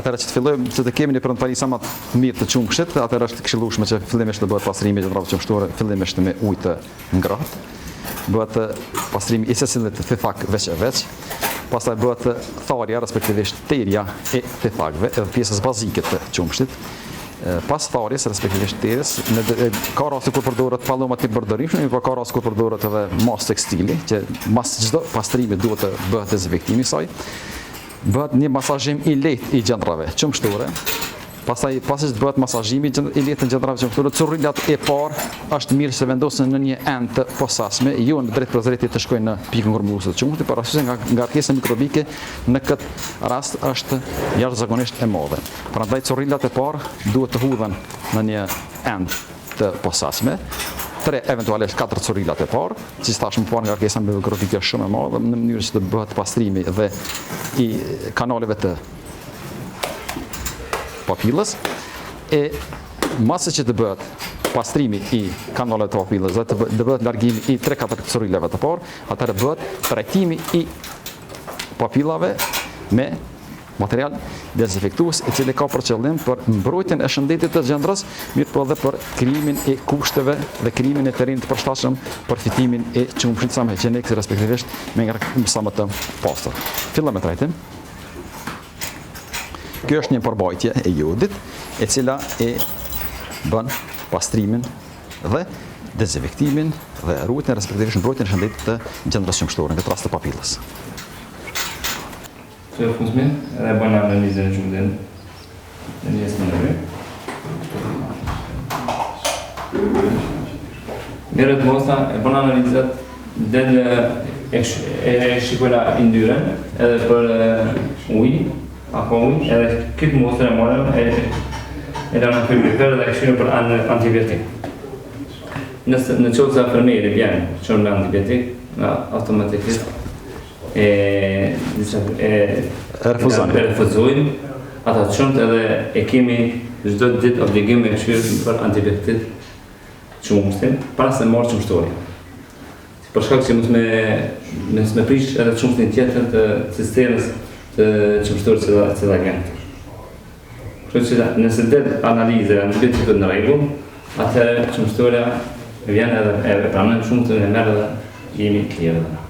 Atëherë që të fillojmë që të kemi një pronëtari sa më të mirë të qumshit, atëherë është këshillueshme që fillimisht të bëhet pastrimi i gjendrave qumshtore, fillimisht me ujë të ngrohtë. Bëhet pastrimi i secilit thithak veç e veç. Pastaj bëhet tharja, respektivisht terja e thithakëve, edhe pjesës bazike të qumshtit. Pas tharjes, respektivisht terjes, ka raste kur përdoret pallomat të përdorishme, por ka raste kur përdoret edhe mas tekstili, që mas çdo pastrimi duhet të bëhet dezinfektimi i saj. Bëhet një masazhim i lehtë i gjendrave qumshtore. Pastaj pasi të bëhet masazhimi i lehtë të gjendrave qumshtore, currilat e parë është mirë se vendosen në një enë të posaçme, jo në drejt për drejt të shkojnë në pikën ngurmëruese të qumshtit, por ashtu nga ngarkesa mikrobike në këtë rast është jashtëzakonisht e madhe. Prandaj currilat e parë duhet të hudhen në një enë të posaçme. 3 eventualisht 4 currilat e parë, që thash më parë ngarkesa mikrobike është shumë e madhe në mënyrë që të bëhet pastrimi dhe i kanaleve të papillës, e masë që të bëhet pastrimi i kanaleve të papillës dhe të bëhet largimi i 3-4 currilave të parë, atëherë bëhet trajtimi i papillave me material dezinfektues, i cili ka për qëllim për mbrojtjen e shëndetit të gjendrës, mirë po edhe për krijimin e kushteve dhe krijimin e terrenit të përshtatshëm për fitimin e qumshit sa më higienik, respektivisht me ngarkim sa më të pastër. Fillojmë me trajtim. Kjo është një përbajtje e jodit, e cila e bën pastrimin dhe dezinfektimin dhe ruajtjen respektivisht mbrojtjen e shëndetit të gjendrës qumshtore, në këtë rast të papillës. Të fundmin, edhe bën analizën e gjumdin në njës mënyrë. Merret mosta e bën analizat del e shikojna i ndyren edhe për ujë, apo ujë, edhe këtë mostrë e morëm e lana fibrifer dhe e këshirën për antibiotik. Në qovë sa fermeri vjen qërën me antibiotik, automatikisht refuzojnë ata të qëmt edhe e kemi çdo ditë obligim me këshirë për antibiotik qumshtin para se marrë qumshtori. Për shkak që mos me prish edhe qumshtin tjetër të sistemës të qumshtorit që da vjen. Kështu që nëse det analize antibiotikët në rregull, atëherë qumshtoria vjen edhe pranon qumshtin e merr edhe jemi të tjerë.